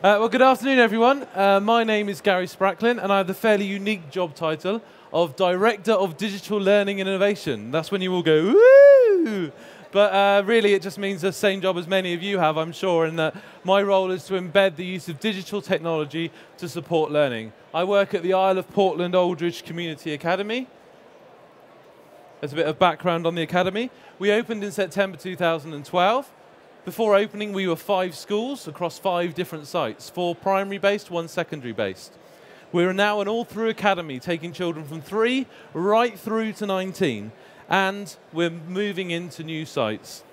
Well, good afternoon, everyone. My name is Gary Spracklen, and I have the fairly unique job title of Director of Digital Learning and Innovation. That's when you all go, woo! But really, it just means the same job as many of you have, I'm sure, in that my role is to embed the use of digital technology to support learning. I work at the Isle of Portland Aldridge Community Academy. There's a bit of background on the academy. We opened in September 2012. Before opening, we were 5 schools across 5 different sites, 4 primary-based, 1 secondary-based. We're now an all-through academy, taking children from 3 right through to 19, and we're moving into new sites.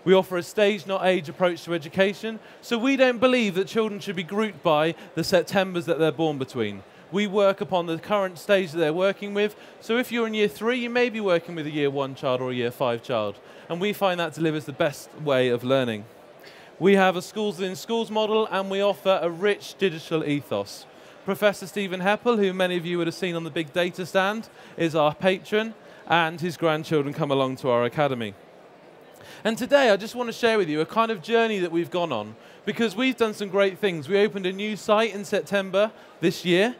We offer a stage, not age approach to education, so we don't believe that children should be grouped by the Septembers that they're born between. We work upon the current stage that they're working with, so if you're in year 3, you may be working with a year 1 child or a year 5 child, and we find that delivers the best way of learning. We have a schools within schools model, and we offer a rich digital ethos. Professor Stephen Heppel, who many of you would have seen on the big data stand, is our patron, and his grandchildren come along to our academy. And today I just want to share with you a kind of journey that we've gone on, because we've done some great things. We opened a new site in September this year,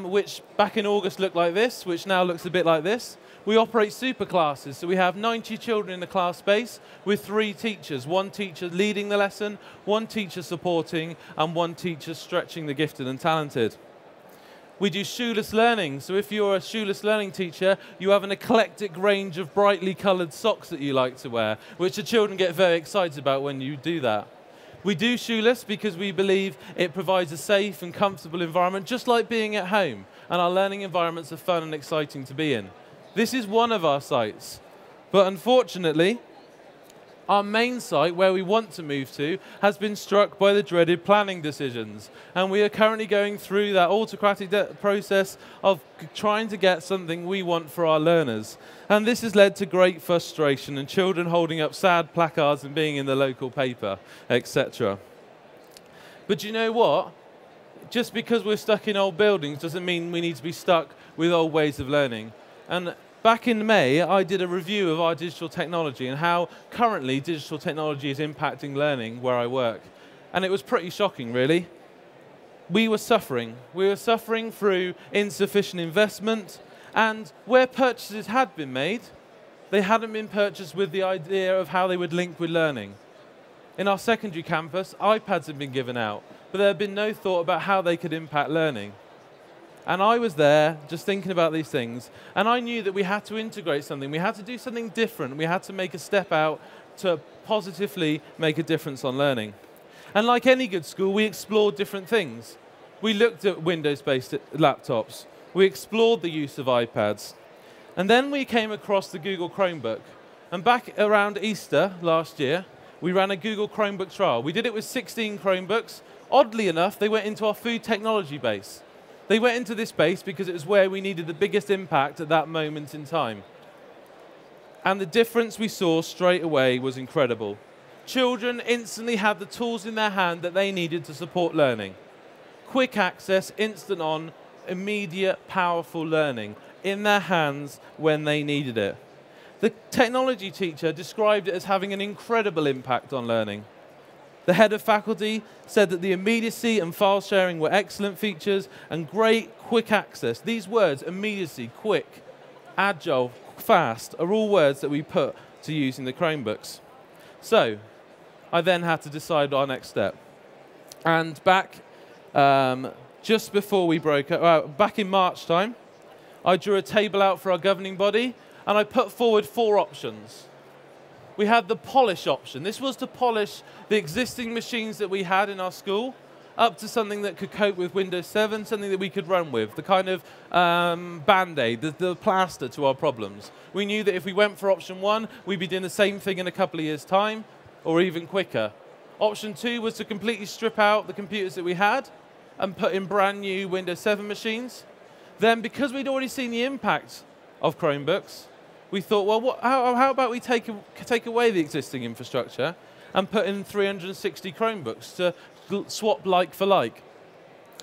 which back in August looked like this, which now looks a bit like this. We operate super classes, so we have 90 children in the class space with 3 teachers, 1 teacher leading the lesson, 1 teacher supporting, and 1 teacher stretching the gifted and talented. We do shoeless learning, so if you're a shoeless learning teacher, you have an eclectic range of brightly coloured socks that you like to wear, which the children get very excited about when you do that. We do shoeless because we believe it provides a safe and comfortable environment, just like being at home, and our learning environments are fun and exciting to be in. This is one of our sites, but unfortunately, our main site, where we want to move to, has been struck by the dreaded planning decisions, and we are currently going through that autocratic process of trying to get something we want for our learners. And this has led to great frustration and children holding up sad placards and being in the local paper, etc. But you know what? Just because we're stuck in old buildings doesn't mean we need to be stuck with old ways of learning. And back in May, I did a review of our digital technology and how currently digital technology is impacting learning where I work. And it was pretty shocking, really. We were suffering. We were suffering through insufficient investment, and where purchases had been made, they hadn't been purchased with the idea of how they would link with learning. In our secondary campus, iPads had been given out, but there had been no thought about how they could impact learning. And I was there just thinking about these things, and I knew that we had to integrate something. We had to do something different. We had to make a step out to positively make a difference on learning. And like any good school, we explored different things. We looked at Windows-based laptops. We explored the use of iPads. And then we came across the Google Chromebook. And back around Easter last year, we ran a Google Chromebook trial. We did it with 16 Chromebooks. Oddly enough, they went into our food technology base. They went into this base because it was where we needed the biggest impact at that moment in time. And the difference we saw straight away was incredible. Children instantly had the tools in their hand that they needed to support learning. Quick access, instant on, immediate, powerful learning in their hands when they needed it. The technology teacher described it as having an incredible impact on learning. The head of faculty said that the immediacy and file sharing were excellent features and great quick access. These words, immediacy, quick, agile, fast, are all words that we put to use in the Chromebooks. So I then had to decide our next step. And back just before we broke up, back in March time, I drew a table out for our governing body, and I put forward 4 options. We had the polish option. This was to polish the existing machines that we had in our school up to something that could cope with Windows 7, something that we could run with, the kind of Band-Aid, the plaster to our problems. We knew that if we went for option 1, we'd be doing the same thing in a couple of years' time, or even quicker. Option 2 was to completely strip out the computers that we had and put in brand new Windows 7 machines. Then, because we'd already seen the impact of Chromebooks, we thought, well, how about we take away the existing infrastructure and put in 360 Chromebooks to swap like for like?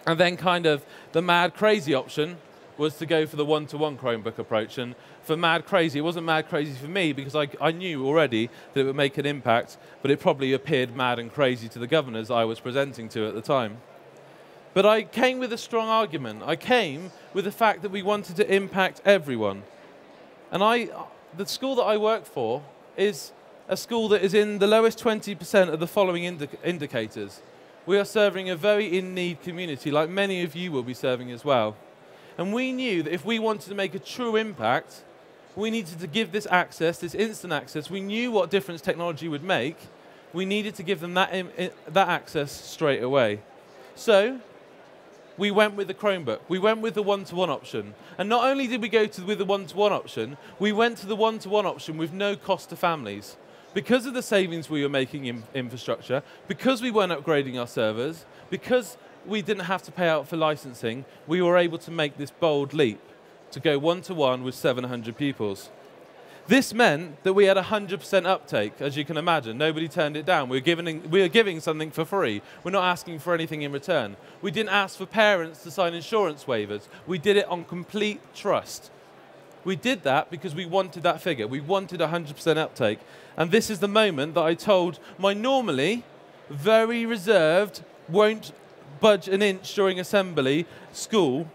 And then kind of the mad, crazy option was to go for the one-to-one Chromebook approach. And for mad crazy, it wasn't mad crazy for me because I knew already that it would make an impact, but it probably appeared mad and crazy to the governors I was presenting to at the time. But I came with a strong argument. I came with the fact that we wanted to impact everyone. And the school that I work for is a school that is in the lowest 20% of the following indicators. We are serving a very in-need community, like many of you will be serving as well. And we knew that if we wanted to make a true impact, we needed to give this access, this instant access. We knew what difference technology would make. We needed to give them that access straight away. So we went with the Chromebook. We went with the one-to-one option. And not only did we go with the one-to-one option, we went to the one-to-one option with no cost to families. Because of the savings we were making in infrastructure, because we weren't upgrading our servers, because we didn't have to pay out for licensing, we were able to make this bold leap to go one-to-one with 700 pupils. This meant that we had 100% uptake, as you can imagine. Nobody turned it down. We were giving something for free. We're not asking for anything in return. We didn't ask for parents to sign insurance waivers. We did it on complete trust. We did that because we wanted that figure. We wanted 100% uptake. And this is the moment that I told my normally very reserved, won't budge an inch during assembly school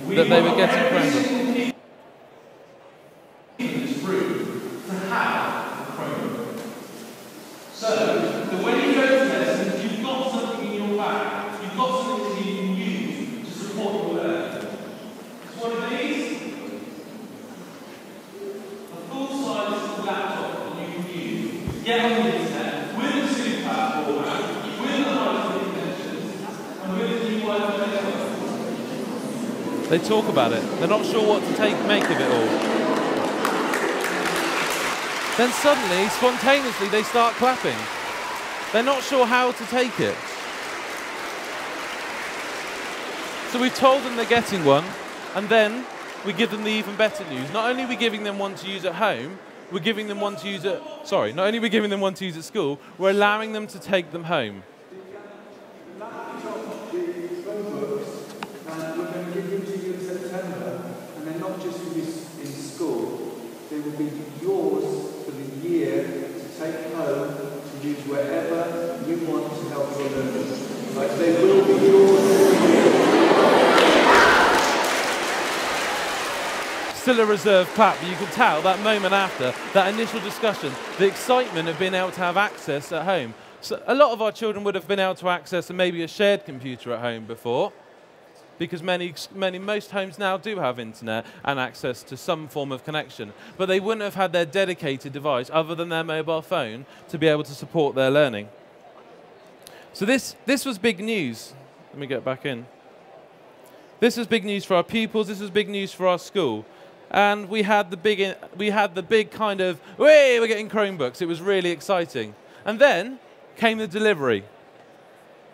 that they were getting Chromebooks. So, when you go to lessons, you've got something in your back. You've got something that you can use to support your learning. It's one of these. A full-size laptop that you can use. Get on the internet with a super format, with the high-speed connections, and with a new Wi-Fi network. They talk about it. They're not sure what to make of it all. Then suddenly, spontaneously, they start clapping. They're not sure how to take it. So we've told them they're getting one, and then we give them the even better news. Not only are we giving them one to use at home, we're giving them one to use at, not only are we giving them one to use at school, we're allowing them to take them home. The Chromebooks, we're going to give them to you in September, and they're not just for use in school, they will be yours for the year to take home, to use wherever you want to help your learning. Like, they will be yours. Still a reserved clap, but you can tell that moment after, that initial discussion, the excitement of being able to have access at home. So a lot of our children would have been able to access maybe a shared computer at home before, because most homes now do have internet and access to some form of connection, but they wouldn't have had their dedicated device other than their mobile phone to be able to support their learning. So this was big news. Let me get back in. This was big news for our pupils. This was big news for our school. And we had the big kind of, hey, we're getting Chromebooks. It was really exciting. And then came the delivery.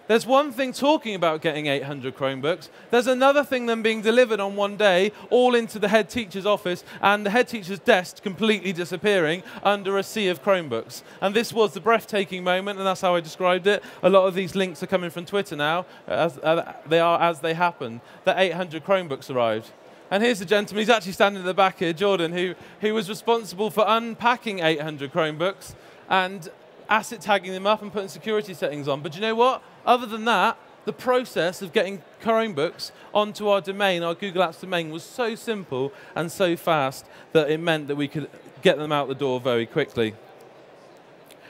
There's one thing talking about getting 800 Chromebooks. There's another thing them being delivered on one day, all into the head teacher's office, and the head teacher's desk completely disappearing under a sea of Chromebooks. And this was the breathtaking moment, and that's how I described it. A lot of these links are coming from Twitter now, as they happen. The 800 Chromebooks arrived. And here's the gentleman, he's actually standing in the back here, Jordan, who was responsible for unpacking 800 Chromebooks and asset tagging them up and putting security settings on. But you know what? Other than that, the process of getting Chromebooks onto our domain, our Google Apps domain, was so simple and so fast that it meant that we could get them out the door very quickly.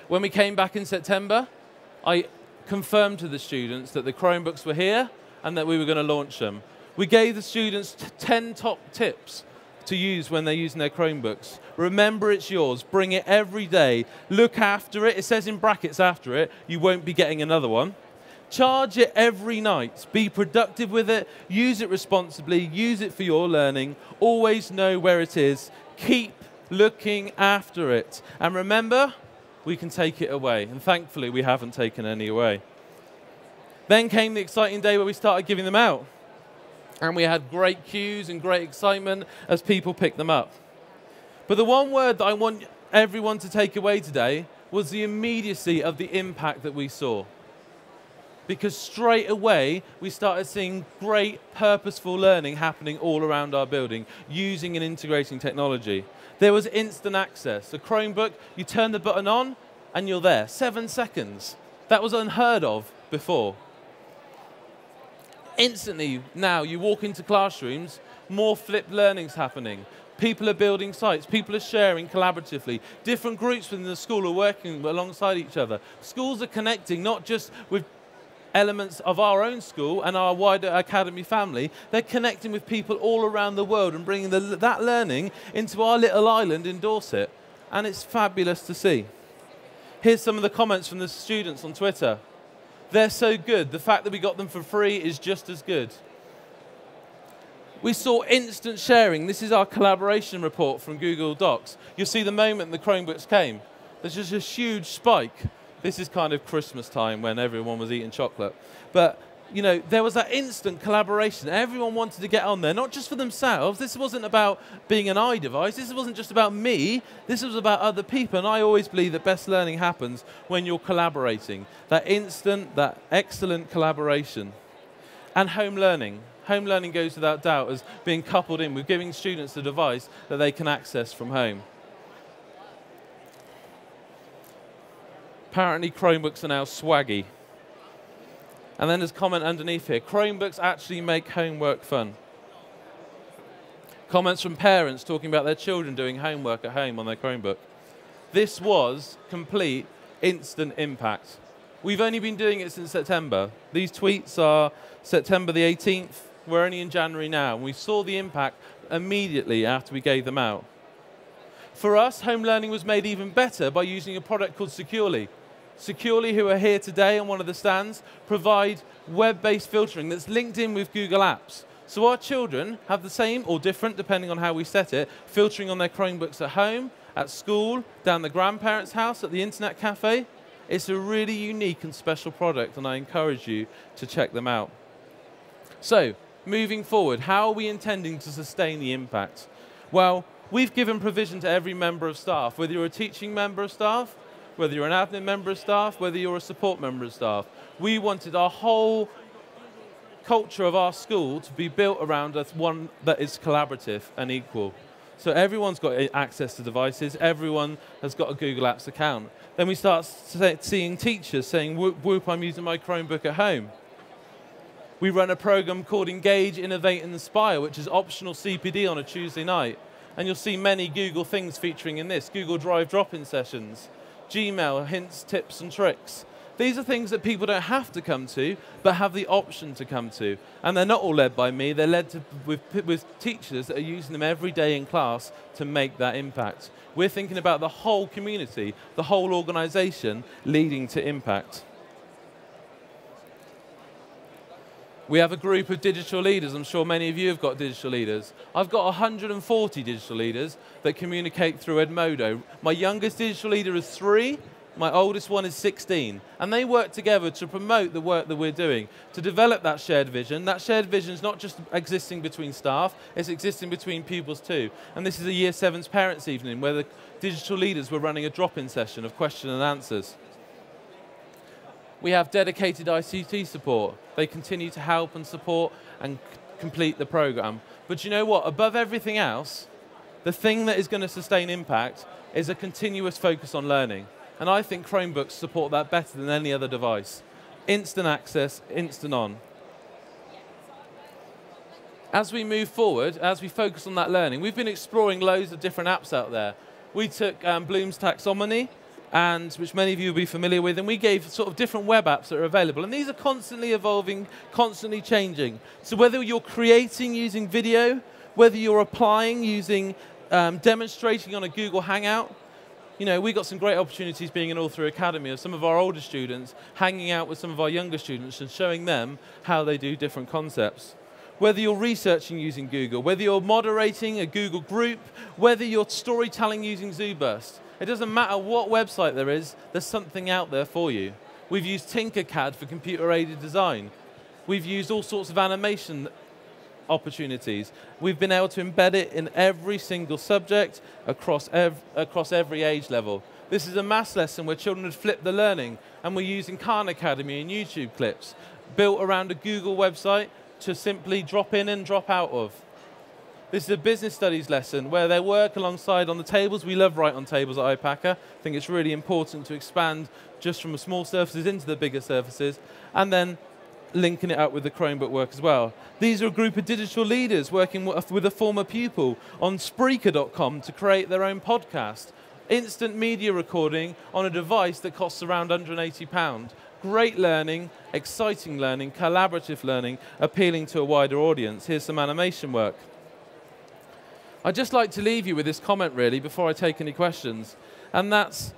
When we came back in September, I confirmed to the students that the Chromebooks were here and that we were going to launch them. We gave the students 10 top tips to use when they're using their Chromebooks. Remember, it's yours. Bring it every day. Look after it. It says in brackets after it, you won't be getting another one. Charge it every night. Be productive with it. Use it responsibly. Use it for your learning. Always know where it is. Keep looking after it. And remember, we can take it away. And thankfully, we haven't taken any away. Then came the exciting day where we started giving them out. And we had great queues and great excitement as people picked them up. But the one word that I want everyone to take away today was the immediacy of the impact that we saw. because straight away we started seeing great purposeful learning happening all around our building using and integrating technology. There was instant access. A Chromebook, you turn the button on and you're there. 7 seconds. That was unheard of before. Instantly, now you walk into classrooms, more flipped learning's happening. People are building sites, people are sharing collaboratively. Different groups within the school are working alongside each other. Schools are connecting not just with elements of our own school and our wider academy family, they're connecting with people all around the world and bringing that learning into our little island in Dorset. And it's fabulous to see. Here's some of the comments from the students on Twitter. They're so good. The fact that we got them for free is just as good. We saw instant sharing. This is our collaboration report from Google Docs. You'll see the moment the Chromebooks came. There's just a huge spike. This is kind of Christmas time when everyone was eating chocolate. But, you know, there was that instant collaboration. Everyone wanted to get on there, not just for themselves. This wasn't about being an iDevice. This wasn't just about me. This was about other people. And I always believe that best learning happens when you're collaborating. That instant, that excellent collaboration. And home learning. Home learning goes without doubt as being coupled in with giving students a device that they can access from home. Apparently, Chromebooks are now swaggy. And then there's a comment underneath here. Chromebooks actually make homework fun. Comments from parents talking about their children doing homework at home on their Chromebook. This was complete instant impact. We've only been doing it since September. These tweets are September the 18th. We're only in January now. And we saw the impact immediately after we gave them out. For us, home learning was made even better by using a product called Securely. Securely, who are here today on one of the stands, provide web-based filtering that's linked in with Google Apps. So our children have the same, or different, depending on how we set it, filtering on their Chromebooks at home, at school, down the grandparents' house, at the internet cafe. It's a really unique and special product, and I encourage you to check them out. So, moving forward, how are we intending to sustain the impact? Well, we've given provision to every member of staff, whether you're a teaching member of staff, whether you're an admin member of staff, whether you're a support member of staff. We wanted our whole culture of our school to be built around one that is collaborative and equal. So everyone's got access to devices, everyone has got a Google Apps account. Then we start seeing teachers saying, whoop, whoop, I'm using my Chromebook at home. We run a program called Engage, Innovate and Inspire, which is optional CPD on a Tuesday night. And you'll see many Google things featuring in this. Google Drive drop-in sessions, Gmail, hints, tips and tricks. These are things that people don't have to come to, but have the option to come to. And they're not all led by me, they're led with teachers that are using them every day in class to make that impact. We're thinking about the whole community, the whole organization leading to impact. We have a group of digital leaders. I'm sure many of you have got digital leaders. I've got 140 digital leaders that communicate through Edmodo. My youngest digital leader is 3. My oldest one is 16. And they work together to promote the work that we're doing, to develop that shared vision. That shared vision is not just existing between staff, it's existing between pupils too. And this is a Year 7's parents' evening where the digital leaders were running a drop-in session of question and answers. We have dedicated ICT support. They continue to help and support and complete the program. But you know what? Above everything else, the thing that is going to sustain impact is a continuous focus on learning. And I think Chromebooks support that better than any other device. Instant access, instant on. As we move forward, as we focus on that learning, we've been exploring loads of different apps out there. We took Bloom's Taxonomy, which many of you will be familiar with, and we gave sort of different web apps that are available. And these are constantly evolving, constantly changing. So whether you're creating using video, whether you're applying using demonstrating on a Google Hangout, you know, we got some great opportunities being an all-through academy of some of our older students hanging out with some of our younger students and showing them how they do different concepts. Whether you're researching using Google, whether you're moderating a Google group, whether you're storytelling using ZooBurst, it doesn't matter what website there is, there's something out there for you. We've used Tinkercad for computer-aided design. We've used all sorts of animation opportunities. We've been able to embed it in every single subject across every age level. This is a maths lesson where children had flipped the learning, and we're using Khan Academy and YouTube clips built around a Google website to simply drop in and drop out of. This is a business studies lesson where they work alongside on the tables. We love write on tables at IPACA. I think it's really important to expand just from the small surfaces into the bigger surfaces, and then linking it up with the Chromebook work as well. These are a group of digital leaders working with a former pupil on Spreaker.com to create their own podcast. Instant media recording on a device that costs around £180. Great learning, exciting learning, collaborative learning, appealing to a wider audience. Here's some animation work. I'd just like to leave you with this comment, really, before I take any questions, and that's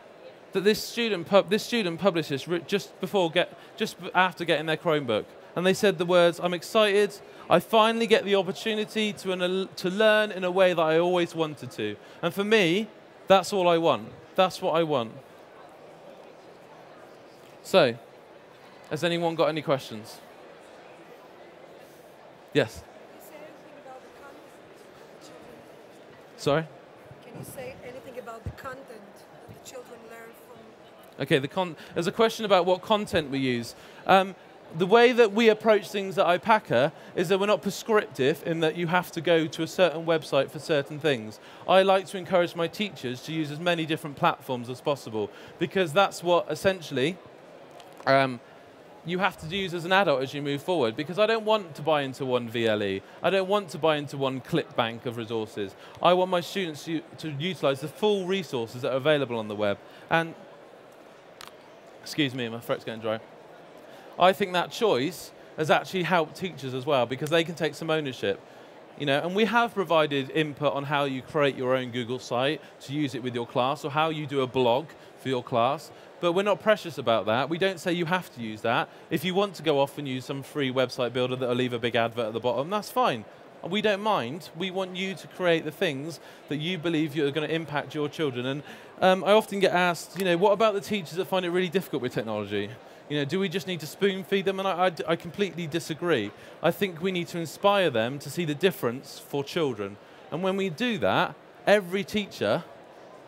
that this student published this just after getting their Chromebook, and they said the words, "I'm excited. I finally get the opportunity to learn in a way that I always wanted to." And for me, that's all I want. That's what I want. So, has anyone got any questions? Yes. Sorry? Can you say anything about the content that the children learn from? Okay, there's a question about what content we use. The way that we approach things at IPACA is that we're not prescriptive in that you have to go to a certain website for certain things. I like to encourage my teachers to use as many different platforms as possible, because that's what essentially you have to use as an adult as you move forward, because I don't want to buy into one VLE. I don't want to buy into one clip bank of resources. I want my students to utilize the full resources that are available on the web. And, excuse me, my throat's getting dry. I think that choice has actually helped teachers as well, because they can take some ownership. You know, and we have provided input on how you create your own Google site to use it with your class, or how you do a blog for your class. But we're not precious about that. We don't say you have to use that. If you want to go off and use some free website builder that will leave a big advert at the bottom, that's fine. We don't mind. We want you to create the things that you believe are going to impact your children. And I often get asked, you know, what about the teachers that find it really difficult with technology? You know, do we just need to spoon feed them? And I completely disagree. I think we need to inspire them to see the difference for children. And when we do that, every teacher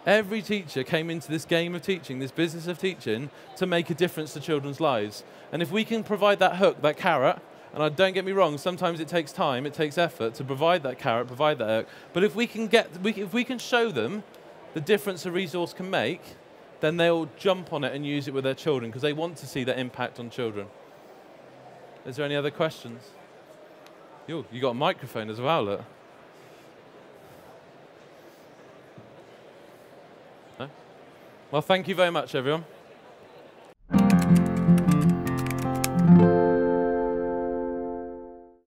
came into this game of teaching, this business of teaching, to make a difference to children's lives. And if we can provide that hook, that carrot, and don't get me wrong, sometimes it takes time, it takes effort to provide that carrot, provide that hook, but if we can show them the difference a resource can make, then they'll jump on it and use it with their children, because they want to see that impact on children. Is there any other questions? You got a microphone as well, look. No? Well, thank you very much, everyone.